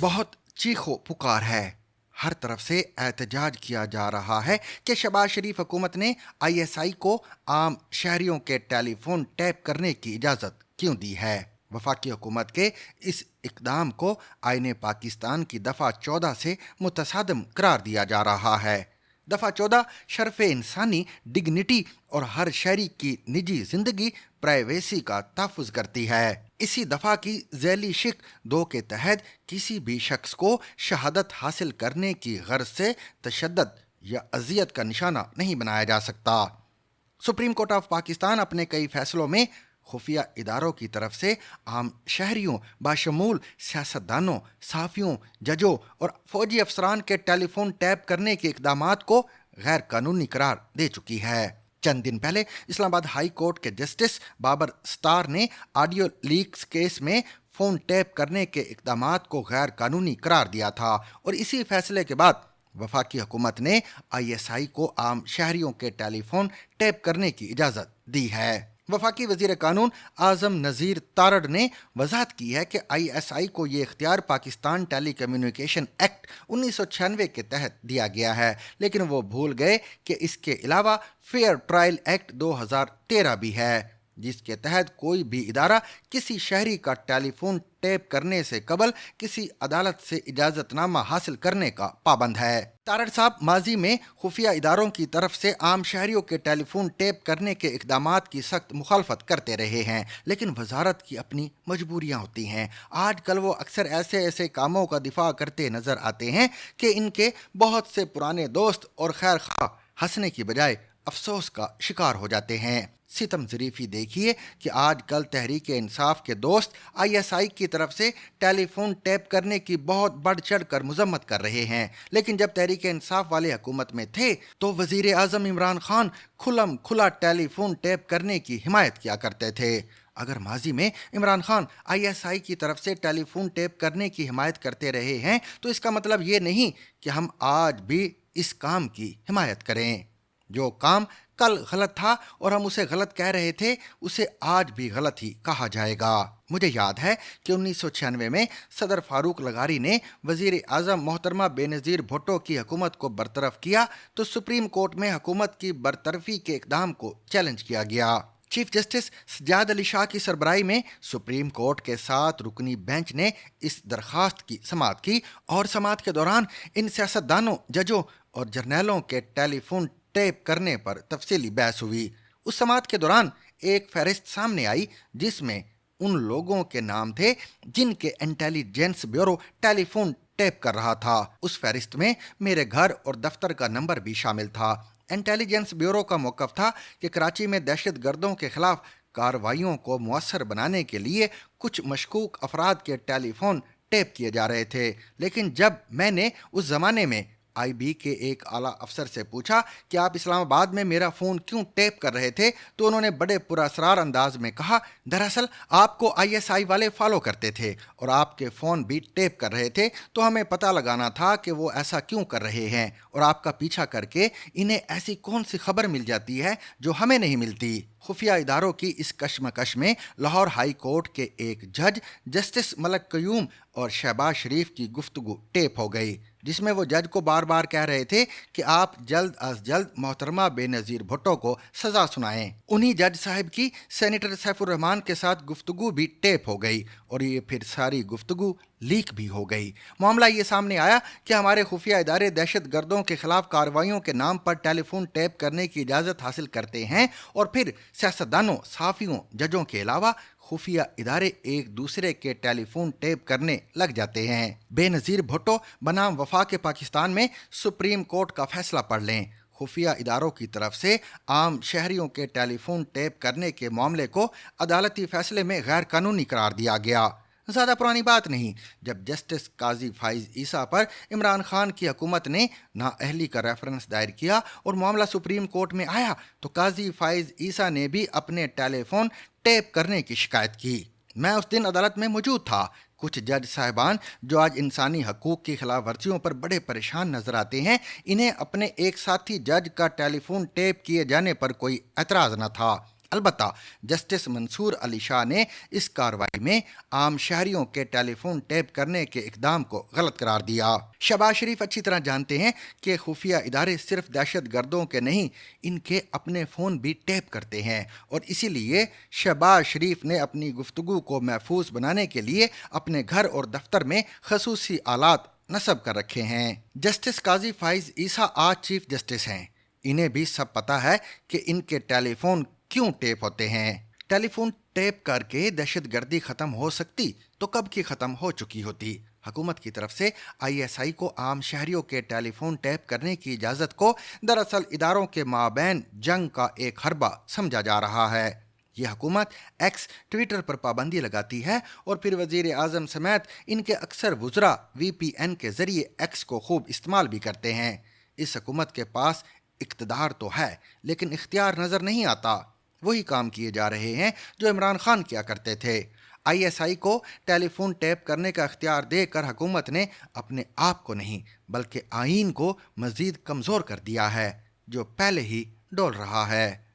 بہت چیخو پکار ہے۔ ہر طرف سے احتجاج کیا جا رہا ہے کہ شہباز شریف حکومت نے آئی ایس آئی کو عام شہریوں کے ٹیلی فون ٹیپ کرنے کی اجازت کیوں دی ہے۔ وفاقی حکومت کے اس اقدام کو آئین پاکستان کی دفعہ 14 سے متصادم قرار دیا جا رہا ہے۔ دفعہ 14 شرف انسانی، ڈگنیٹی اور ہر شہری کی نجی زندگی پرائیویسی کا تحفظ کرتی ہے۔ اسی دفعہ کی ذیلی شق 2 کے تحت کسی بھی شخص کو شہادت حاصل کرنے کی غرض سے تشدد یا اذیت کا نشانہ نہیں بنایا جا سکتا۔ سپریم کورٹ آف پاکستان اپنے کئی فیصلوں میں خفیہ اداروں کی طرف سے عام شہریوں بشمول سیاستدانوں، صحافیوں، ججوں اور فوجی افسران کے ٹیلی فون ٹیپ کرنے کے اقدامات کو غیر قانونی قرار دے چکی ہے۔ چند دن پہلے اسلام آباد ہائی کورٹ کے جسٹس بابر ستار نے آڈیو لیکس کیس میں فون ٹیپ کرنے کے اقدامات کو غیر قانونی قرار دیا تھا، اور اسی فیصلے کے بعد وفاقی حکومت نے آئی ایس آئی کو عام شہریوں کے ٹیلی فون ٹیپ کرنے کی اجازت دی ہے۔ وفاقی وزیر قانون اعظم نذیر تارڑ نے وضاحت کی ہے کہ آئی ایس آئی کو یہ اختیار پاکستان ٹیلی کمیونیکیشن ایکٹ 1996 کے تحت دیا گیا ہے، لیکن وہ بھول گئے کہ اس کے علاوہ فیئر ٹرائل ایکٹ 2013 بھی ہے، جس کے تحت کوئی بھی ادارہ کسی شہری کا ٹیلی فون ٹیپ کرنے سے قبل کسی عدالت سے اجازت نامہ حاصل کرنے کا پابند ہے۔ تارڑ صاحب ماضی میں خفیہ اداروں کی طرف سے عام شہریوں کے ٹیلی فون ٹیپ کرنے کے اقدامات کی سخت مخالفت کرتے رہے ہیں، لیکن وزارت کی اپنی مجبوریاں ہوتی ہیں۔ آج کل وہ اکثر ایسے کاموں کا دفاع کرتے نظر آتے ہیں کہ ان کے بہت سے پرانے دوست اور خیر خواہ ہنسنے کی بجائے افسوس کا شکار ہو جاتے ہیں۔ ستم ظریفی دیکھیے کہ آج کل تحریک انصاف کے دوست آئی ایس آئی کی طرف سے ٹیلی فون ٹیپ کرنے کی بہت بڑھ چڑھ کر مذمت کر رہے ہیں، لیکن جب تحریک انصاف والے حکومت میں تھے تو وزیر اعظم عمران خان کھلم کھلا ٹیلی فون ٹیپ کرنے کی حمایت کیا کرتے تھے۔ اگر ماضی میں Imran Khan I S I کی طرف سے ٹیلی فون ٹیپ کرنے کی حمایت کرتے رہے ہیں تو اس کا مطلب یہ نہیں کہ ہم آج بھی اس کام کی حمایت کریں۔ جو کام کل غلط تھا اور ہم اسے غلط کہہ رہے تھے، اسے آج بھی غلط ہی کہا جائے گا۔ مجھے یاد ہے کہ 1996 میں صدر فاروق لغاری نے وزیر اعظم محترمہ بینظیر بھٹو کی حکومت کو برطرف کیا تو سپریم کورٹ میں حکومت کی برطرفی کے اقدام کو چیلنج کیا گیا۔ چیف جسٹس سجاد علی شاہ کی سربراہی میں سپریم کورٹ کے 7 رکنی بینچ نے اس درخواست کی سماعت کی، اور سماعت کے دوران ان سیاستدانوں، ججوں اور جرنیلوں کے ٹیلی فون ٹیپ کرنے پر تفصیلی بحث ہوئی۔ اس سماعت کے دوران ایک فہرست سامنے آئی جس میں ان لوگوں کے نام تھے جن کے انٹیلیجنس بیورو ٹیلی فون ٹیپ کر رہا تھا۔ اس فہرست میں میرے گھر اور دفتر کا نمبر بھی شامل تھا۔ انٹیلیجنس بیورو کا موقف تھا کہ کراچی میں دہشت گردوں کے خلاف کارروائیوں کو مؤثر بنانے کے لیے کچھ مشکوک افراد کے ٹیلی فون ٹیپ کیے جا رہے تھے، لیکن جب میں نے اس زمانے میں آئی بی کے ایک اعلیٰ افسر سے پوچھا کہ آپ اسلام آباد میں میرا فون کیوں ٹیپ کر رہے تھے تو انہوں نے بڑے پراسرار انداز میں کہا، دراصل آپ کو آئی ایس آئی والے فالو کرتے تھے اور آپ کے فون بھی ٹیپ کر رہے تھے، تو ہمیں پتہ لگانا تھا کہ وہ ایسا کیوں کر رہے ہیں، اور آپ کا پیچھا کر کے انہیں ایسی کون سی خبر مل جاتی ہے جو ہمیں نہیں ملتی۔ خفیہ اداروں کی اس کشمکش میں لاہور ہائی کورٹ کے ایک جج جسٹس ملک قیوم اور شہباز شریف کی گفتگو ٹیپ ہو گئی، جس میں وہ جج کو بار بار کہہ رہے تھے کہ آپ جلد از جلد محترمہ بینظیر بھٹو کو سزا سنائیں۔ انہی جج صاحب کی سینیٹر سیف الرحمان کے ساتھ گفتگو بھی ٹیپ ہو گئی، اور یہ پھر ساری گفتگو لیک بھی ہو گئی۔ معاملہ یہ سامنے آیا کہ ہمارے خفیہ ادارے دہشت گردوں کے خلاف کارروائیوں کے نام پر ٹیلی فون ٹیپ کرنے کی اجازت حاصل کرتے ہیں، اور پھر سیاستدانوں، صحافیوں، ججوں کے علاوہ خفیہ ادارے ایک دوسرے کے ٹیلی فون ٹیپ کرنے لگ جاتے ہیں۔ بینظیر بھٹو بنام وفاق پاکستان میں سپریم کورٹ کا فیصلہ پڑھ لیں۔ خفیہ اداروں کی طرف سے عام شہریوں کے ٹیلی فون ٹیپ کرنے کے معاملے کو عدالتی فیصلے میں غیر قانونی قرار دیا گیا۔ زیادہ پرانی بات نہیں، جب جسٹس قاضی فائز عیسیٰ پر عمران خان کی حکومت نے نااہلی کا ریفرنس دائر کیا اور معاملہ سپریم کورٹ میں آیا تو قاضی فائز عیسیٰ نے بھی اپنے ٹیلی فون ٹیپ کرنے کی شکایت کی۔ میں اس دن عدالت میں موجود تھا۔ کچھ جج صاحبان جو آج انسانی حقوق کی خلاف ورزیوں پر بڑے پریشان نظر آتے ہیں، انہیں اپنے ایک ساتھی جج کا ٹیلی فون ٹیپ کیے جانے پر کوئی اعتراض نہ تھا۔ البتہ جسٹس منصور علی شاہ نے اس کارروائی میں عام شہریوں کے ٹیلی فون ٹیپ کرنے کے اقدام کو غلط قرار دیا۔ شہباز شریف اچھی طرح جانتے ہیں کہ خفیہ ادارے صرف دہشت گردوں کے نہیں، ان کے اپنے فون بھی ٹیپ کرتے ہیں، اور اسی لیے شہباز شریف نے اپنی گفتگو کو محفوظ بنانے کے لیے اپنے گھر اور دفتر میں خصوصی آلات نصب کر رکھے ہیں۔ جسٹس قاضی فائز عیسیٰ آج چیف جسٹس ہیں۔ انہیں بھی سب پتہ ہے کہ ان کے ٹیلی فون کیوں ٹیپ ہوتے ہیں۔ ٹیلی فون ٹیپ کر کے دہشت گردی ختم ہو سکتی تو کب کی ختم ہو چکی ہوتی۔ حکومت کی طرف سے ISI کو عام شہریوں کے ٹیلی فون ٹیپ کرنے کی اجازت کو دراصل اداروں کے مابین جنگ کا ایک حربہ سمجھا جا رہا ہے۔ یہ حکومت ایکس ٹویٹر پر پابندی لگاتی ہے اور پھر وزیر اعظم سمیت ان کے اکثر وزراء VPN کے ذریعے ایکس کو خوب استعمال بھی کرتے ہیں۔ اس حکومت کے پاس اقتدار تو ہے لیکن اختیار نظر نہیں آتا۔ وہی کام کیے جا رہے ہیں جو عمران خان کیا کرتے تھے۔ ISI کو ٹیلی فون ٹیپ کرنے کا اختیار دے کر حکومت نے اپنے آپ کو نہیں بلکہ آئین کو مزید کمزور کر دیا ہے، جو پہلے ہی ڈول رہا ہے۔